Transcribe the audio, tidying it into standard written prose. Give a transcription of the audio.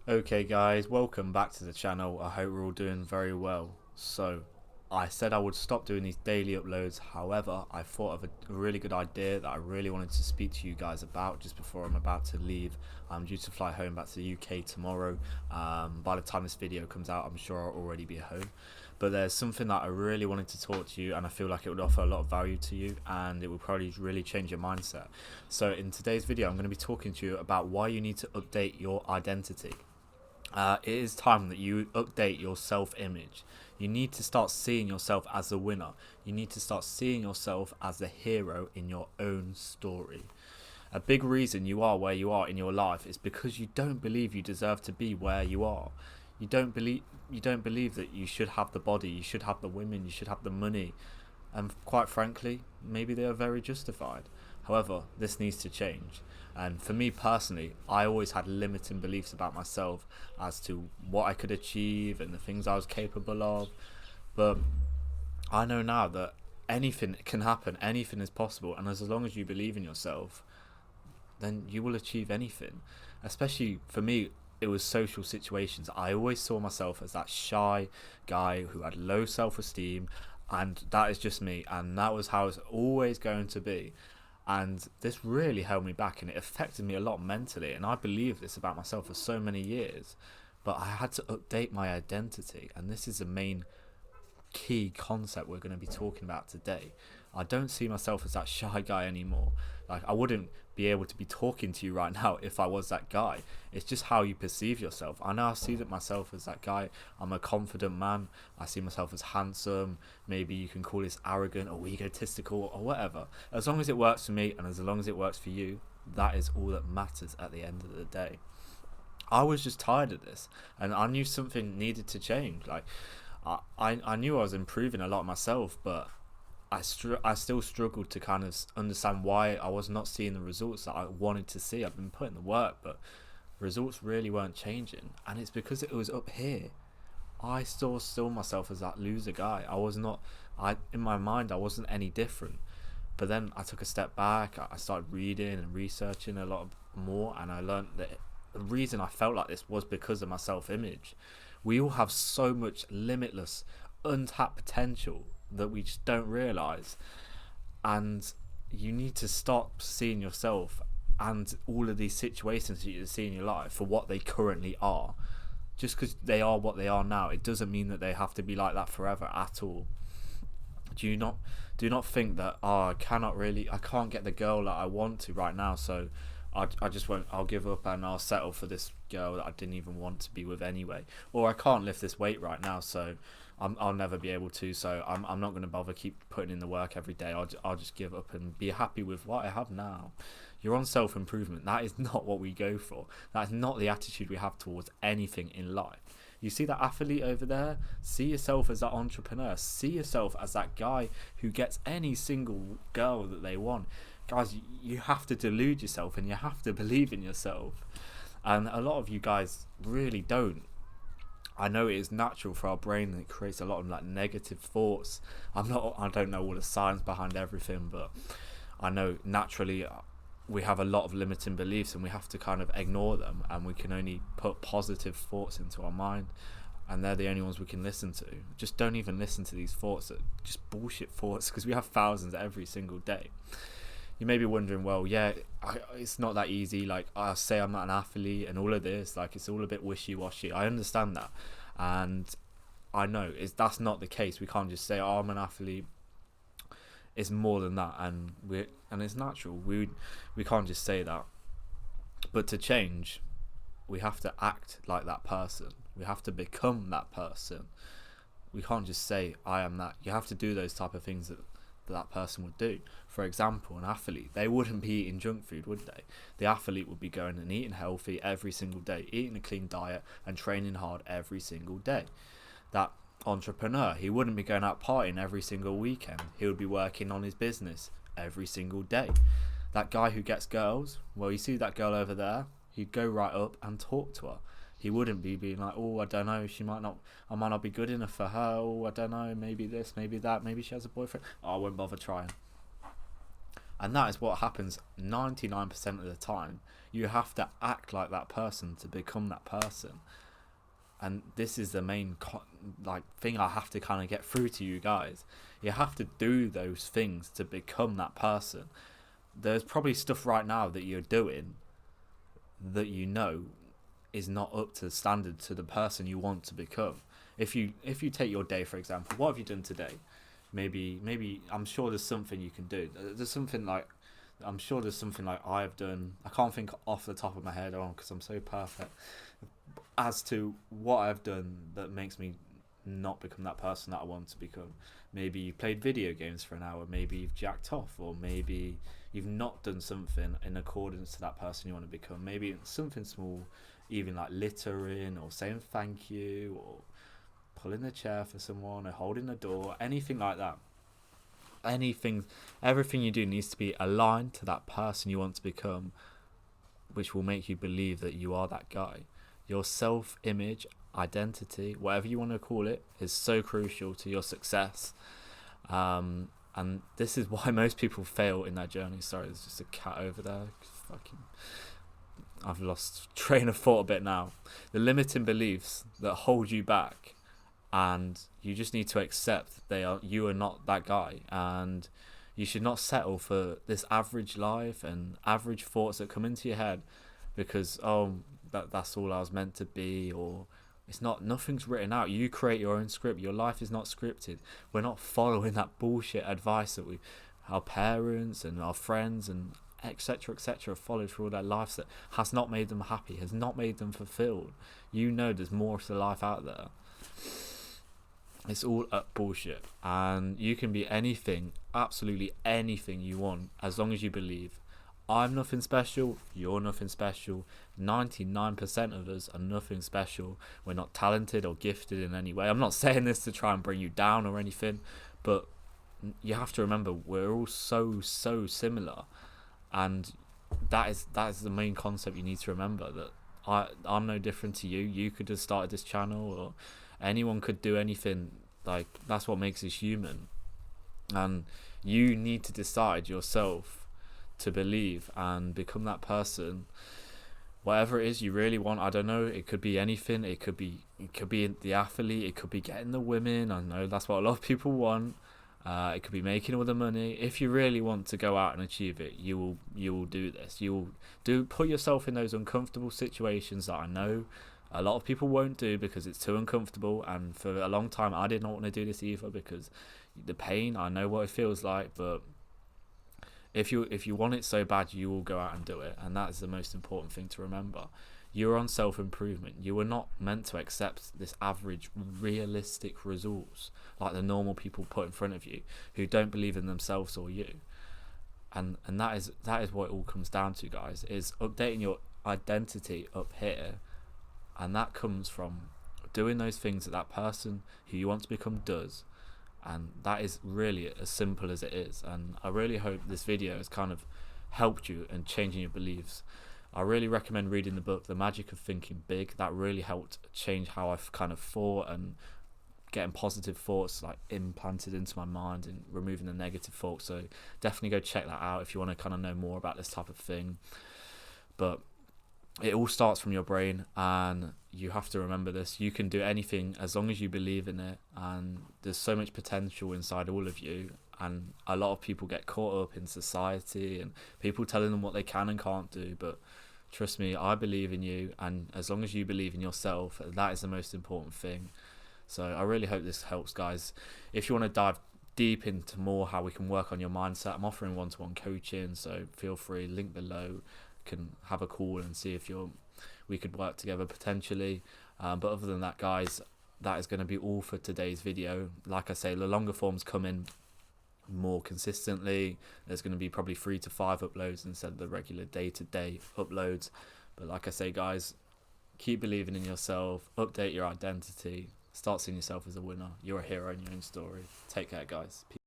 Okay guys, welcome back to the channel. I hope we're all doing very well. So, I said I would stop doing these daily uploads. However, I thought of a really good idea that I really wanted to speak to you guys about just before I'm about to leave. I'm due to fly home back to the UK tomorrow. By the time this video comes out, I'm sure I'll already be home. But there's something that I really wanted to talk to you, and I feel like it would offer a lot of value to you, and it will probably really change your mindset. So in today's video, I'm going to be talking to you about why you need to update your identity. It is time that you update your self-image. You need to start seeing yourself as a winner. You need to start seeing yourself as the hero in your own story. A big reason you are where you are in your life is because you don't believe you deserve to be where you are. You don't believe that you should have the body, you should have the women, you should have the money, and quite frankly, maybe they are very justified. However, this needs to change. And for me personally, I always had limiting beliefs about myself as to what I could achieve and the things I was capable of. But I know now that anything can happen, anything is possible, and as long as you believe in yourself, then you will achieve anything. Especially for me, it was social situations. I always saw myself as that shy guy who had low self-esteem, and that is just me, and that was how it's always going to be. And this really held me back, and it affected me a lot mentally, and I believed this about myself for so many years. But I had to update my identity, and this is the main key concept we're going to be talking about today. I don't see myself as that shy guy anymore. Like, I wouldn't be able to be talking to you right now if I was that guy. It's just how you perceive yourself. I know I see that myself as that guy. I'm a confident man. I see myself as handsome. Maybe you can call this arrogant or egotistical or whatever. As long as it works for me and as long as it works for you, that is all that matters at the end of the day. I was just tired of this, and I knew something needed to change. Like, I knew I was improving a lot myself, but I still struggled to kind of understand why I was not seeing the results that I wanted to see. I've been putting the work, but results really weren't changing, and it's because it was up here. I still saw myself as that loser guy. I was not. I In my mind I wasn't any different. But then I took a step back. I started reading and researching a lot more, and I learned that the reason I felt like this was because of my self-image. We all have so much limitless, untapped potential that we just don't realize, and you need to stop seeing yourself and all of these situations that you see in your life for what they currently are. Just because they are what they are now, it doesn't mean that they have to be like that forever at all. Do not think that, oh, I can't get the girl that I want to right now, so I just won't. I'll give up and I'll settle for this girl that I didn't even want to be with anyway. Or I can't lift this weight right now, so I'll never be able to. So I'm not going to bother keep putting in the work every day. I'll just give up and be happy with what I have now. You're on self improvement. That is not what we go for. That is not the attitude we have towards anything in life. You see that athlete over there? See yourself as that entrepreneur. See yourself as that guy who gets any single girl that they want. Guys, you have to delude yourself and you have to believe in yourself. And a lot of you guys really don't. I know it is natural for our brain, and it creates a lot of like negative thoughts. I don't know all the science behind everything, but I know naturally we have a lot of limiting beliefs, and we have to kind of ignore them, and we can only put positive thoughts into our mind, and they're the only ones we can listen to. Just don't even listen to these thoughts, that just bullshit thoughts, because we have thousands every single day. You may be wondering, well, yeah, it's not that easy. Like, I say I'm not an athlete and all of this, like, it's all a bit wishy-washy. I understand that, and I know that's not the case. We can't just say, oh, I'm an athlete. It's more than that, and it's natural. We can't just say that. But to change, we have to act like that person. We have to become that person. We can't just say I am that. You have to do those type of things that person would do. For example, an athlete, they wouldn't be eating junk food, would they? The athlete would be going and eating healthy every single day, eating a clean diet and training hard every single day. That entrepreneur, he wouldn't be going out partying every single weekend. He would be working on his business every single day. That guy who gets girls, well, you see that girl over there, he'd go right up and talk to her. He wouldn't be being like, oh, I don't know, I might not be good enough for her. Oh, I don't know, maybe this, maybe that, maybe she has a boyfriend. Oh, I won't bother trying. And that is what happens 99% of the time. You have to act like that person to become that person. And this is the main thing I have to kind of get through to you guys. You have to do those things to become that person. There's probably stuff right now that you're doing that you know is not up to standard to the person you want to become. If you take your day, for example, what have you done today? Maybe I'm sure there's something you can do. I'm sure there's something like I've done. I can't think off the top of my head because I'm so perfect as to what I've done that makes me not become that person that I want to become. Maybe you played video games for an hour, maybe you've jacked off, or maybe you've not done something in accordance to that person you want to become. Maybe it's something small, even like littering or saying thank you or pulling a chair for someone or holding the door, anything like that. Everything you do needs to be aligned to that person you want to become, which will make you believe that you are that guy. Your self-image, identity, whatever you want to call it, is so crucial to your success. And this is why most people fail in their journey. Sorry, there's just a cat over there. I've lost train of thought a bit now. The limiting beliefs that hold you back, and you just need to accept you are not that guy, and you should not settle for this average life and average thoughts that come into your head because that's all I was meant to be, or nothing's written out. You create your own script. Your life is not scripted. We're not following that bullshit advice that our parents and our friends and etc followed through all their lives that has not made them happy, has not made them fulfilled. There's more to life out there. It's all bullshit, and you can be anything, absolutely anything you want, as long as you believe. I'm nothing special, you're nothing special, 99% of us are nothing special. We're not talented or gifted in any way. I'm not saying this to try and bring you down or anything, but you have to remember we're all so similar, and that is the main concept you need to remember, that I'm no different to you. You could have started this channel, or anyone could do anything. That's what makes us human, and you need to decide yourself to believe and become that person, whatever it is you really want. I don't know, it could be anything. It could be the athlete, it could be getting the women. I know that's what a lot of people want. It could be making all the money. If you really want to go out and achieve it, you will do this. You will put yourself in those uncomfortable situations that I know a lot of people won't do because it's too uncomfortable, and for a long time I did not want to do this either because the pain, I know what it feels like. But if you want it so bad, you will go out and do it, and that is the most important thing to remember. You're on self-improvement. You were not meant to accept this average realistic results like the normal people put in front of you who don't believe in themselves or you. And that is what it all comes down to, guys, is updating your identity up here, and that comes from doing those things that person who you want to become does. And that is really as simple as it is. And I really hope this video has kind of helped you in changing your beliefs. I really recommend reading the book The Magic of Thinking Big. That really helped change how I've kind of thought, and getting positive thoughts implanted into my mind and removing the negative thoughts. So definitely go check that out if you want to kind of know more about this type of thing. But it all starts from your brain, and you have to remember this. You can do anything as long as you believe in it, and there's so much potential inside all of you. And a lot of people get caught up in society and people telling them what they can and can't do, but trust me, I believe in you, and as long as you believe in yourself, that is the most important thing. So I really hope this helps, guys. If you want to dive deep into more how we can work on your mindset, I'm offering one-to-one coaching, so feel free, link below, can have a call and see if we could work together potentially. But other than that, guys, that is going to be all for today's video. Like I say, the longer forms come in more consistently. There's going to be probably 3 to 5 uploads instead of the regular day-to-day uploads. But like I say, guys, keep believing in yourself, update your identity, start seeing yourself as a winner. You're a hero in your own story. Take care, guys. Peace.